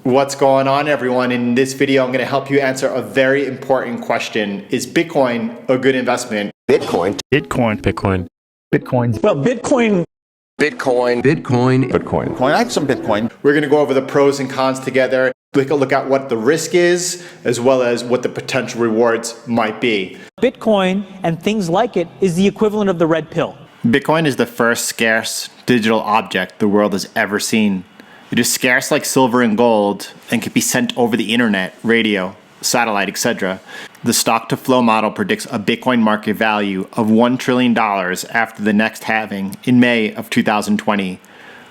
What's going on, everyone? In this video, I'm going to help you answer a very important question. Is Bitcoin a good investment? Bitcoin. Bitcoin. Bitcoin. Bitcoin. Well, Bitcoin. Bitcoin. Bitcoin. Bitcoin. I have some Bitcoin. We're going to go over the pros and cons together, take a look at what the risk is, as well as what the potential rewards might be. Bitcoin and things like it is the equivalent of the red pill. Bitcoin is the first scarce digital object the world has ever seen. It is scarce like silver and gold and can be sent over the internet, radio, satellite, etc. The stock-to-flow model predicts a Bitcoin market value of $1 trillion after the next halving in May of 2020,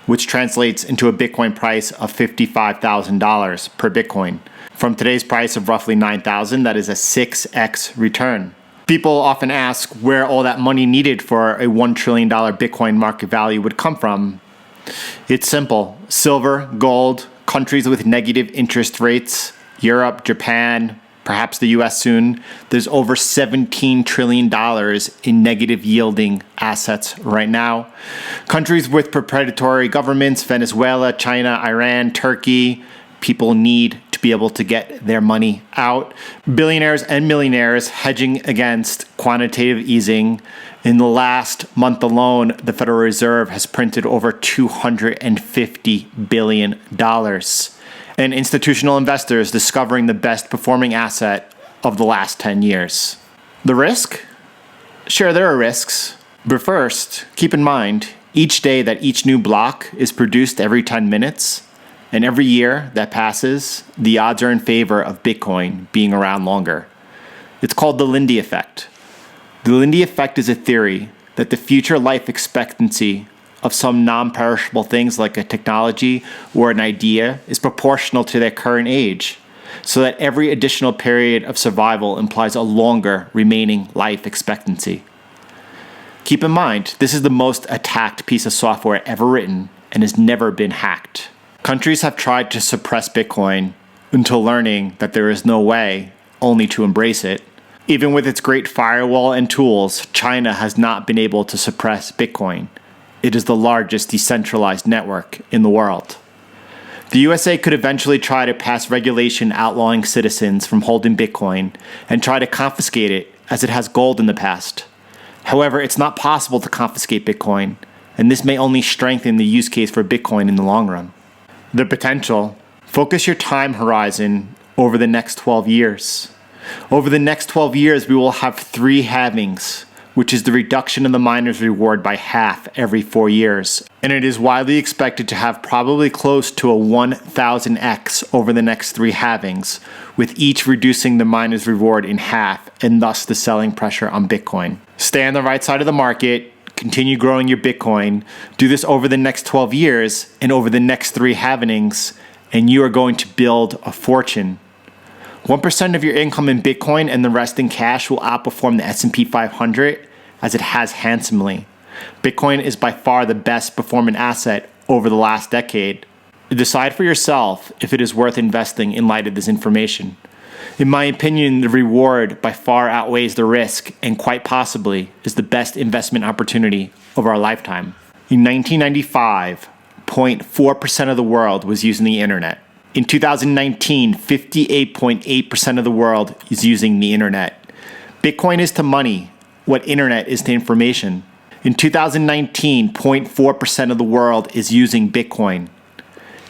which translates into a Bitcoin price of $55,000 per Bitcoin. From today's price of roughly $9,000, that is a 6x return. People often ask where all that money needed for a $1 trillion Bitcoin market value would come from. It's simple. Silver, gold, countries with negative interest rates, Europe, Japan, perhaps the US soon. There's over $17 trillion in negative yielding assets right now. Countries with predatory governments, Venezuela, China, Iran, Turkey, people need to be able to get their money out. Billionaires and millionaires hedging against quantitative easing. In the last month alone, the Federal Reserve has printed over $250 billion. And institutional investors discovering the best performing asset of the last 10 years. The risk? Sure, there are risks. But first, keep in mind, each day that each new block is produced every 10 minutes, and every year that passes, the odds are in favor of Bitcoin being around longer. It's called the Lindy effect. The Lindy effect is a theory that the future life expectancy of some non-perishable things like a technology or an idea is proportional to their current age, so that every additional period of survival implies a longer remaining life expectancy. Keep in mind, this is the most attacked piece of software ever written and has never been hacked. Countries have tried to suppress Bitcoin until learning that there is no way, only to embrace it. Even with its great firewall and tools, China has not been able to suppress Bitcoin. It is the largest decentralized network in the world. The USA could eventually try to pass regulation outlawing citizens from holding Bitcoin and try to confiscate it as it has gold in the past. However, it's not possible to confiscate Bitcoin, and this may only strengthen the use case for Bitcoin in the long run. The potential: focus your time horizon over the next 12 years. Over the next 12 years, we will have 3 halvings, which is the reduction of the miner's reward by half every 4 years. And it is widely expected to have probably close to a 1,000x over the next 3 halvings, with each reducing the miner's reward in half and thus the selling pressure on Bitcoin. Stay on the right side of the market, continue growing your Bitcoin, do this over the next 12 years and over the next 3 halvings, and you are going to build a fortune. 1% of your income in Bitcoin and the rest in cash will outperform the S&P 500 as it has handsomely. Bitcoin is by far the best performing asset over the last decade. Decide for yourself if it is worth investing in light of this information. In my opinion, the reward by far outweighs the risk and quite possibly is the best investment opportunity of our lifetime. In 1995, 0.4% of the world was using the internet. In 2019, 58.8% of the world is using the internet. Bitcoin is to money what internet is to information. In 2019, 0.4% of the world is using Bitcoin.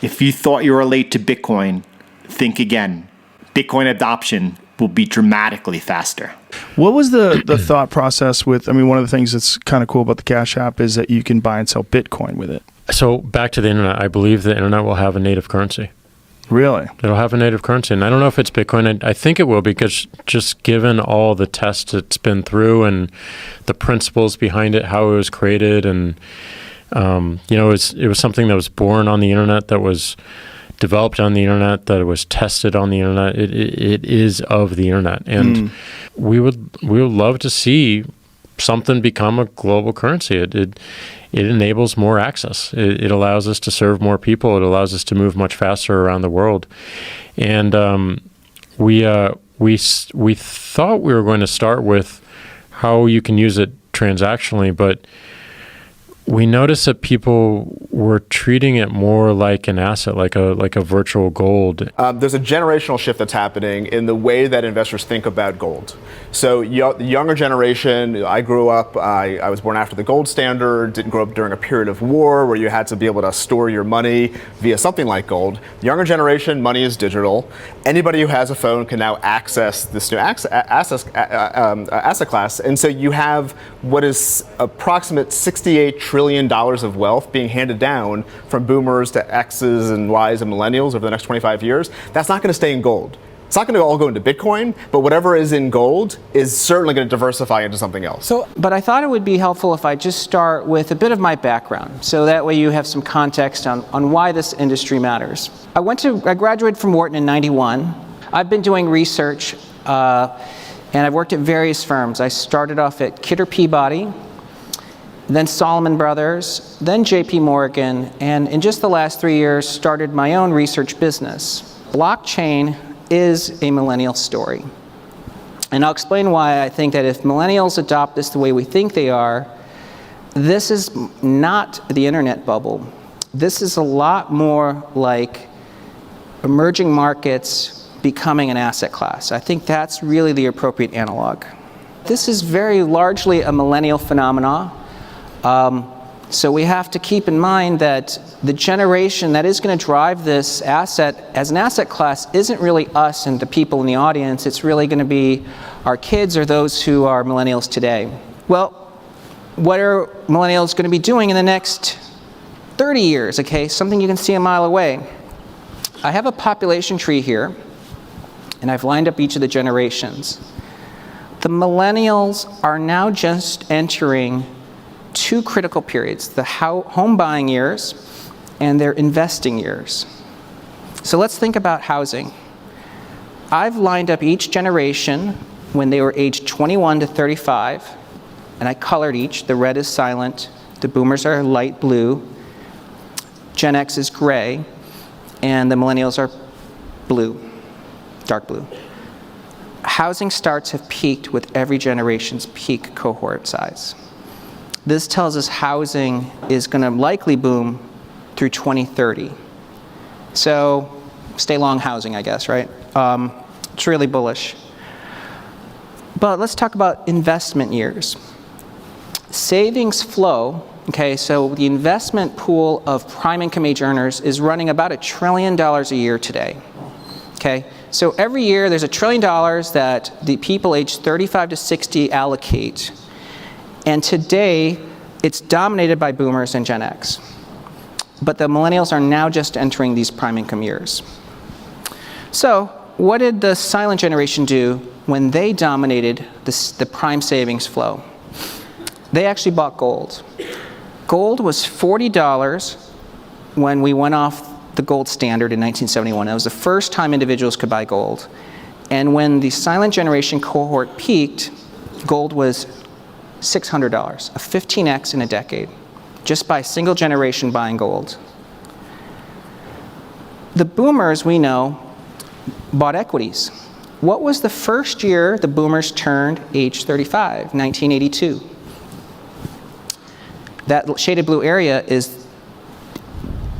If you thought you were late to Bitcoin, think again. Bitcoin adoption will be dramatically faster. What was the thought process with, one of the things that's kind of cool about the Cash App is that you can buy and sell Bitcoin with it. So back to the internet, I believe the internet will have a native currency. Really? It'll have a native currency. And I don't know if it's Bitcoin. I think it will, because just given all the tests it's been through and the principles behind it, how it was created, and it was something that was born on the internet, that was developed on the internet, that it was tested on the internet. It is of the internet. And we would love to see something become a global currency. It enables more access. It allows us to serve more people. It allows us to move much faster around the world. And we thought we were going to start with how you can use it transactionally, but we noticed that people were treating it more like an asset, like a virtual gold. There's a generational shift that's happening in the way that investors think about gold. So the younger generation, I grew up, I was born after the gold standard, didn't grow up during a period of war where you had to be able to store your money via something like gold. The younger generation, money is digital. Anybody who has a phone can now access this new asset class. And so you have what is approximate $68 trillion of wealth being handed down from boomers to X's and Y's and millennials over the next 25 years. That's not going to stay in gold. It's not going to all go into Bitcoin, but whatever is in gold is certainly going to diversify into something else. But I thought it would be helpful if I just start with a bit of my background, so that way you have some context on why this industry matters. I graduated from Wharton in '91. I've been doing research, and I've worked at various firms. I started off at Kidder Peabody, then Salomon Brothers, then JP Morgan, and in just the last 3 years started my own research business. Blockchain is a millennial story. And I'll explain why I think that if millennials adopt this the way we think they are, this is not the internet bubble. This is a lot more like emerging markets becoming an asset class. I think that's really the appropriate analog. This is very largely a millennial phenomenon. So we have to keep in mind that the generation that is going to drive this asset as an asset class isn't really us and the people in the audience. It's really going to be our kids or those who are millennials today. Well, what are millennials going to be doing in the next 30 years? Okay, something you can see a mile away. I have a population tree here, and I've lined up each of the generations. The millennials are now just entering two critical periods, the home buying years and their investing years. So let's think about housing. I've lined up each generation when they were aged 21 to 35, and I colored each. The red is silent, the boomers are light blue, Gen X is gray, and the millennials are blue, dark blue. Housing starts have peaked with every generation's peak cohort size. This tells us housing is going to likely boom through 2030. So stay long housing, I guess, right? It's really bullish. But let's talk about investment years. Savings flow, okay, so the investment pool of prime income age earners is running about $1 trillion a year today. Okay, so every year there's $1 trillion that the people aged 35 to 60 allocate. And today, it's dominated by boomers and Gen X. But the millennials are now just entering these prime income years. So what did the silent generation do when they dominated the prime savings flow? They actually bought gold. Gold was $40 when we went off the gold standard in 1971. That was the first time individuals could buy gold. And when the silent generation cohort peaked, gold was $600, a 15x in a decade, just by a single generation buying gold. The boomers, we know, bought equities. What was the first year the boomers turned age 35? 1982. That shaded blue area is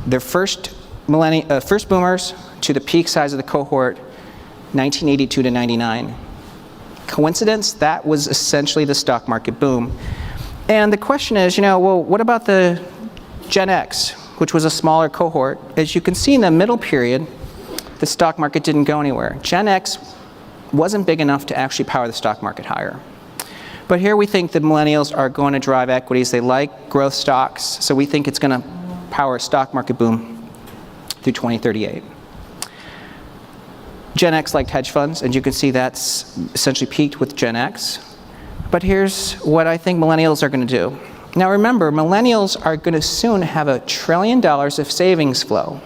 their first boomers to the peak size of the cohort, 1982 to 99. Coincidence? That was essentially the stock market boom. And the question is, well, what about the Gen X, which was a smaller cohort? As you can see in the middle period, the stock market didn't go anywhere. Gen X wasn't big enough to actually power the stock market higher. But here we think the millennials are going to drive equities. They like growth stocks, so we think it's going to power a stock market boom through 2038. Gen X liked hedge funds, and you can see that's essentially peaked with Gen X. But here's what I think millennials are going to do. Now remember, millennials are going to soon have $1 trillion of savings flow.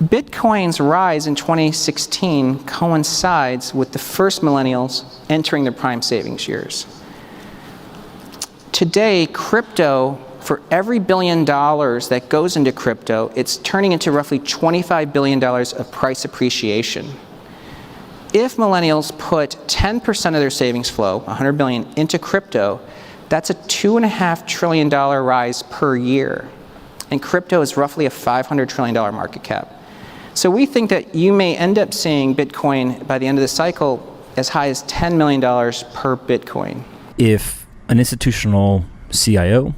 Bitcoin's rise in 2016 coincides with the first millennials entering their prime savings years. Today, crypto, for every $1 billion that goes into crypto, it's turning into roughly $25 billion of price appreciation. If millennials put 10% of their savings flow, $100 billion, into crypto, That's a $2.5 trillion rise per year. And crypto is roughly a $500 trillion market cap. So we think that you may end up seeing Bitcoin by the end of the cycle as high as $10 million per Bitcoin. If an institutional CIO,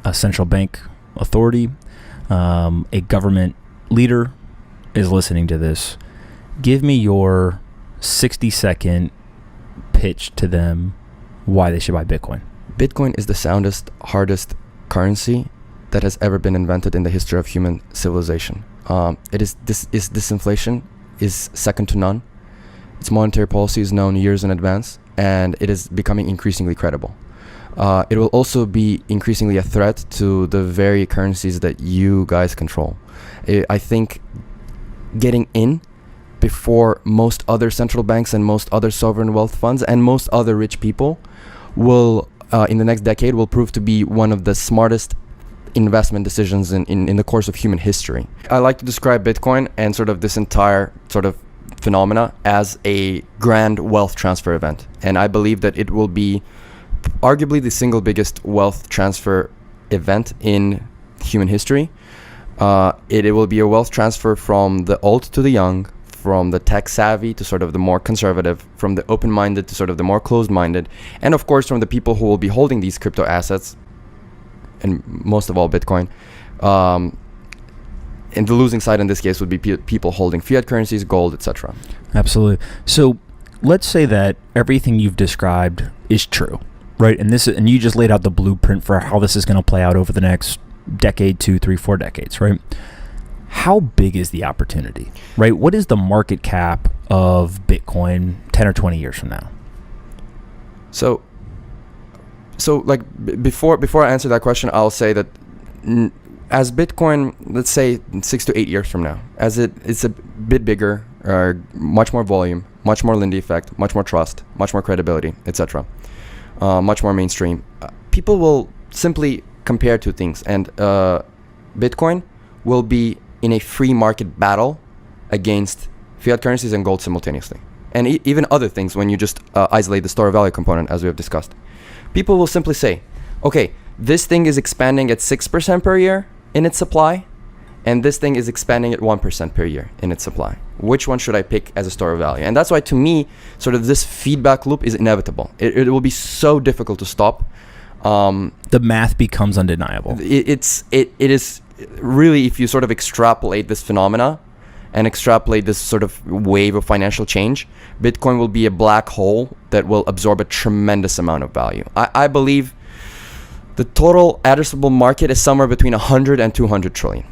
a central bank authority, a government leader is listening to this, give me your 60-second pitch to them why they should buy Bitcoin. Bitcoin is the soundest, hardest currency that has ever been invented in the history of human civilization. Disinflation is second to none. Its monetary policy is known years in advance, and it is becoming increasingly credible. It will also be increasingly a threat to the very currencies that you guys control. I think getting in before most other central banks and most other sovereign wealth funds and most other rich people will, in the next decade, will prove to be one of the smartest investment decisions in the course of human history. I like to describe Bitcoin and sort of this entire sort of phenomena as a grand wealth transfer event. And I believe that it will be arguably the single biggest wealth transfer event in human history. It will be a wealth transfer from the old to the young, from the tech savvy to sort of the more conservative, from the open-minded to sort of the more closed-minded, and of course from the people who will be holding these crypto assets, and most of all Bitcoin. And the losing side in this case would be people holding fiat currencies, gold, etc. Absolutely. So let's say that everything you've described is true, right? And you just laid out the blueprint for how this is going to play out over the next decade, 2, 3, 4 decades, right? How big is the opportunity, right? What is the market cap of Bitcoin 10 or 20 years from now? So like before I answer that question, I'll say that as Bitcoin, let's say 6 to 8 years from now, as it's a bit bigger, much more volume, much more Lindy effect, much more trust, much more credibility, etc., much more mainstream, people will simply compare two things, and Bitcoin will be in a free market battle against fiat currencies and gold simultaneously, and even other things when you just isolate the store of value component, as we have discussed. People will simply say, okay, this thing is expanding at 6% per year in its supply, and this thing is expanding at 1% per year in its supply. Which one should I pick as a store of value? And that's why, to me, sort of this feedback loop is inevitable. It will be so difficult to stop. The math becomes undeniable. It is really, if you sort of extrapolate this phenomena and extrapolate this sort of wave of financial change, Bitcoin will be a black hole that will absorb a tremendous amount of value. I believe the total addressable market is somewhere between 100 and 200 trillion.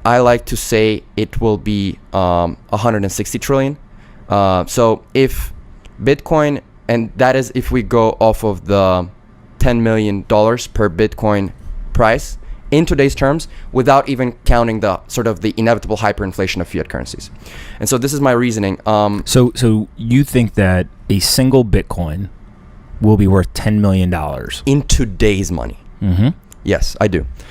I like to say it will be 160 trillion. So if Bitcoin, and that is if we go off of the $10 million per Bitcoin price in today's terms, without even counting the sort of the inevitable hyperinflation of fiat currencies. And so this is my reasoning. So you think that a single Bitcoin will be worth $10 million in today's money? Mm-hmm. Yes, I do.